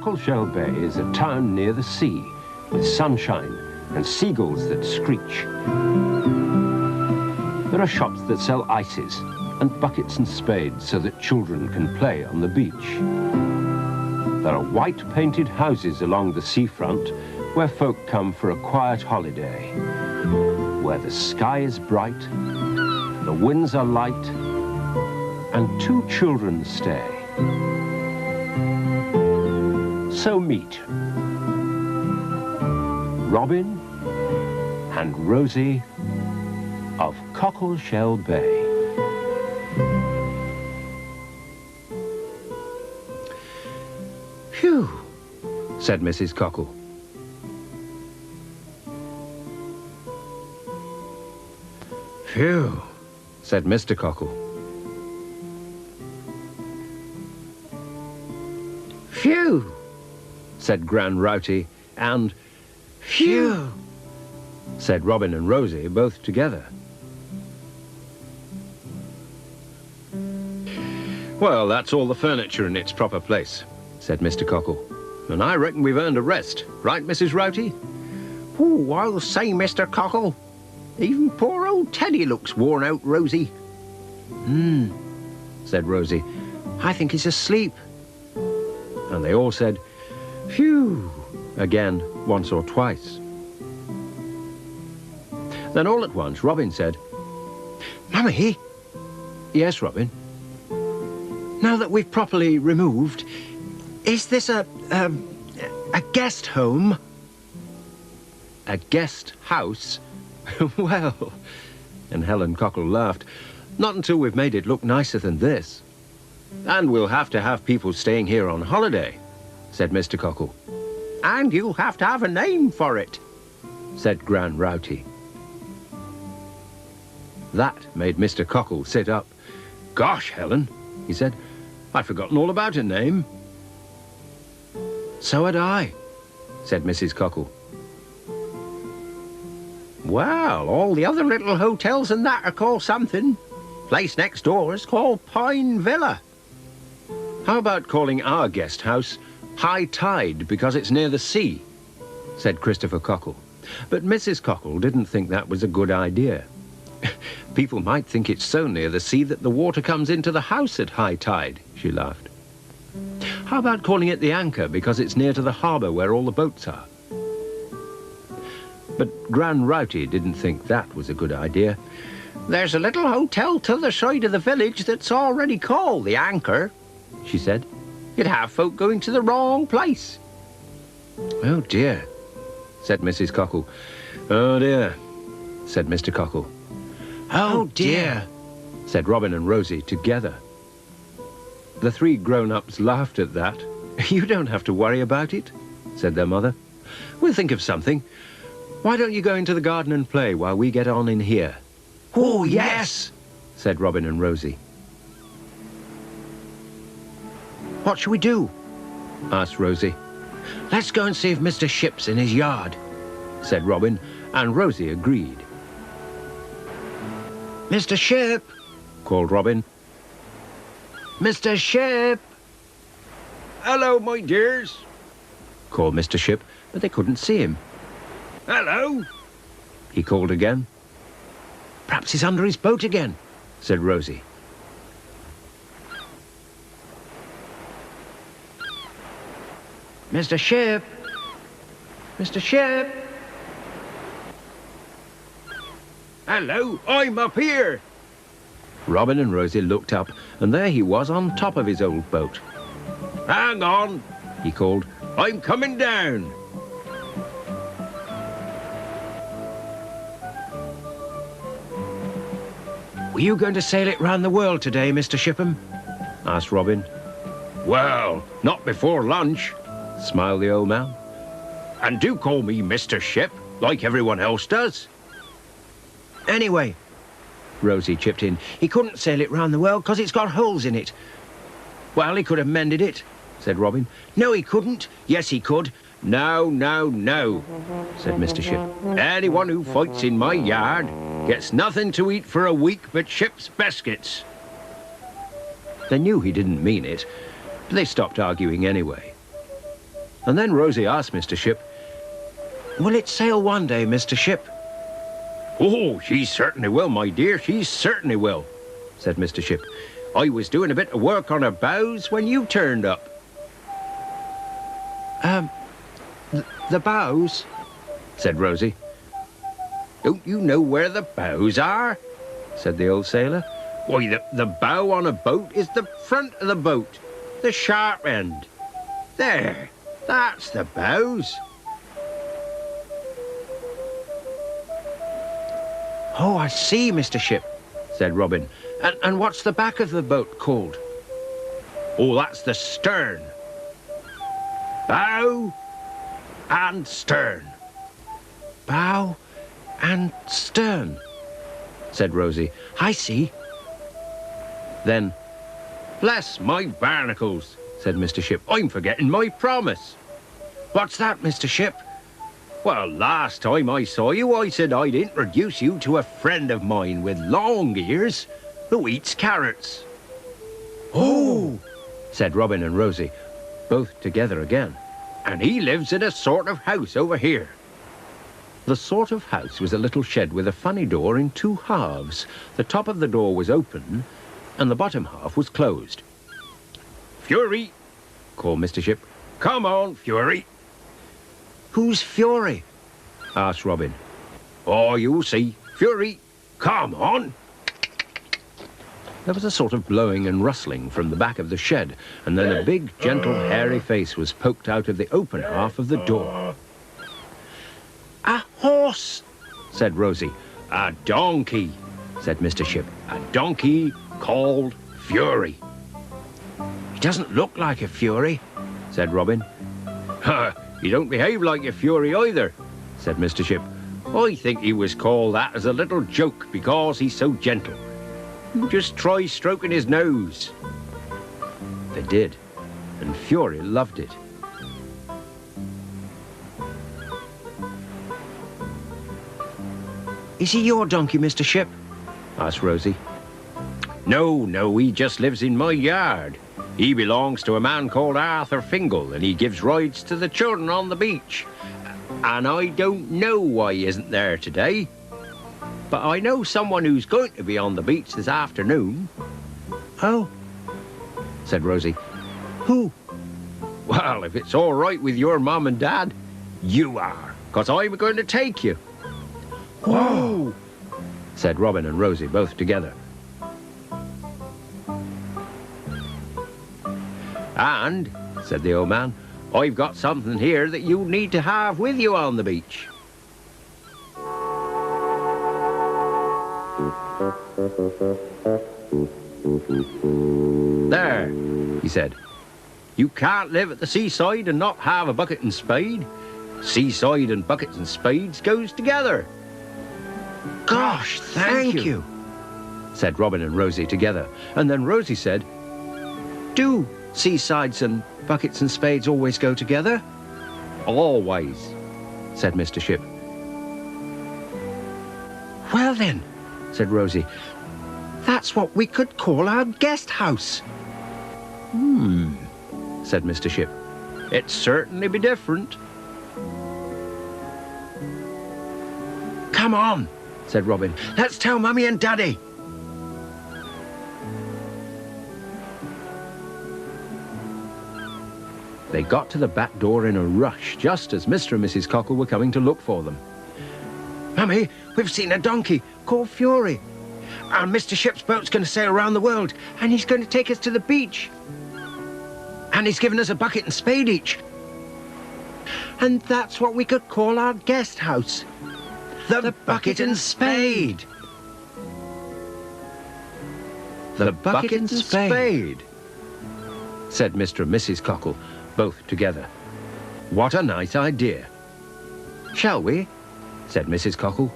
Cockleshell Bay is a town near the sea, with sunshine and seagulls that screech. There are shops that sell ices and buckets and spades so that children can play on the beach. There are white painted houses along the seafront where folk come for a quiet holiday, where the sky is bright, the winds are light, and 2 children stay. So meet Robin and Rosie of Cockleshell Bay. Phew, said Mrs. Cockle. Phew, said Mr. Cockle. Phew, said Gran Rowty, and phew, said Robin and Rosie, both together. Well, that's all the furniture in its proper place, said Mr. Cockle. And I reckon we've earned a rest, right, Mrs. Rowty? Oh, I'll say, Mr. Cockle. Even poor old Teddy looks worn out, Rosie. Said Rosie. I think he's asleep. And they all said, phew, again, once or twice. Then all at once, Robin said, Mummy? Yes, Robin? Now that we've properly removed, is this a guest home? A guest house? Well, and Helen Cockle laughed, not until we've made it look nicer than this. And we'll have to have people staying here on holiday, said Mr. Cockle. And you'll have to have a name for it, said Gran Rowty. That made Mr. Cockle sit up. Gosh, Helen, he said, I'd forgotten all about a name. So had I, said Mrs. Cockle. Well, all the other little hotels and that are called something. Place next door is called Pine Villa. How about calling our guest house High Tide because it's near the sea, said Christopher Cockle. But Mrs. Cockle didn't think that was a good idea. People might think it's so near the sea that the water comes into the house at high tide, she laughed. How about calling it the Anchor because it's near to the harbour where all the boats are? But Gran Rowty didn't think that was a good idea. There's a little hotel to the side of the village that's already called the Anchor, she said. You'd have folk going to the wrong place. Oh dear, said Mrs. Cockle. Oh dear, said Mr. Cockle. Oh dear, said Robin and Rosie together. The 3 grown-ups laughed at that. You don't have to worry about it, said their mother. We'll think of something. Why don't you go into the garden and play while we get on in here? Oh, yes, said Robin and Rosie. What shall we do? Asked Rosie. Let's go and see if Mr. Ship's in his yard, said Robin, and Rosie agreed. Mr. Ship, called Robin. Mr. Ship! Hello, my dears, called Mr. Ship, but they couldn't see him. Hello, he called again. Perhaps he's under his boat again, said Rosie. Mr. Ship! Mr. Ship! Hello, I'm up here. Robin and Rosie looked up, and there he was on top of his old boat. Hang on, he called. I'm coming down. Were you going to sail it round the world today, Mr. Shipham? Asked Robin. Well, not before lunch, smiled the old man. And do call me Mr. Ship, like everyone else does. Anyway, Rosie chipped in, he couldn't sail it round the world because it's got holes in it. Well, he could have mended it, said Robin. No, he couldn't. Yes, he could. No, no, no, said Mr. Ship. Anyone who fights in my yard gets nothing to eat for a week but Ship's biscuits. They knew he didn't mean it, but they stopped arguing anyway. And then Rosie asked Mr. Ship, "Will it sail one day, Mr. Ship?" Oh, she certainly will, my dear, she certainly will, said Mr. Ship. I was doing a bit of work on her bows when you turned up. The bows? Said Rosie. Don't you know where the bows are? Said the old sailor. Why, the bow on a boat is the front of the boat, the sharp end. There, that's the bows. Oh, I see, Mr. Ship, said Robin. And what's the back of the boat called? Oh, that's the stern. Bow and stern. Bow and stern, said Rosie. I see. Then, bless my barnacles, said Mr. Ship. I'm forgetting my promise. What's that, Mr. Ship? Well, last time I saw you, I said I'd introduce you to a friend of mine with long ears who eats carrots. Oh, said Robin and Rosie, both together again. And he lives in a sort of house over here. The sort of house was a little shed with a funny door in two halves. The top of the door was open, and the bottom half was closed. Fury, called Mr. Ship. Come on, Fury. Who's Fury? Asked Robin. Oh, you'll see. Fury, come on. There was a sort of blowing and rustling from the back of the shed, and then a big, gentle, hairy face was poked out of the open half of the door. A horse, said Rosie. A donkey, said Mr. Ship. A donkey called Fury. He doesn't look like a Fury, said Robin. Ha! He don't behave like a Fury either, said Mr. Ship. I think he was called that as a little joke because he's so gentle. You just try stroking his nose. They did, and Fury loved it. Is he your donkey, Mr. Ship? Asked Rosie. No, he just lives in my yard. He belongs to a man called Arthur Fingal, and he gives rides to the children on the beach. And I don't know why he isn't there today. But I know someone who's going to be on the beach this afternoon. Oh, said Rosie. who? Well, if it's all right with your mum and dad, you are, 'cause I'm going to take you. Whoa, said Robin and Rosie both together. And, said the old man, I've got something here that you need to have with you on the beach. There, he said. You can't live at the seaside and not have a bucket and spade. Seaside and buckets and spades goes together. Gosh, thank you, said Robin and Rosie together. And then Rosie said, Do seasides and buckets and spades always go together? Always, said Mr. Ship. Well then, said Rosie, that's what we could call our guest house. Said Mr. Ship. It'd certainly be different. Come on, said Robin. Let's tell Mummy and Daddy. They got to the back door in a rush, just as Mr. and Mrs. Cockle were coming to look for them. Mummy, we've seen a donkey called Fury. And Mr. Ship's boat's going to sail around the world, and he's going to take us to the beach. And he's given us a bucket and spade each. And that's what we could call our guest house. The bucket and spade. The bucket and spade, said Mr. and Mrs. Cockle, both together. What a nice idea. Shall we? Said Mrs. Cockle.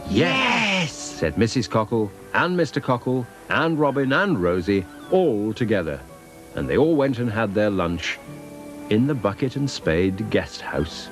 Yes, said Mrs. Cockle and Mr. Cockle and Robin and Rosie all together. And they all went and had their lunch in the bucket and spade guest house.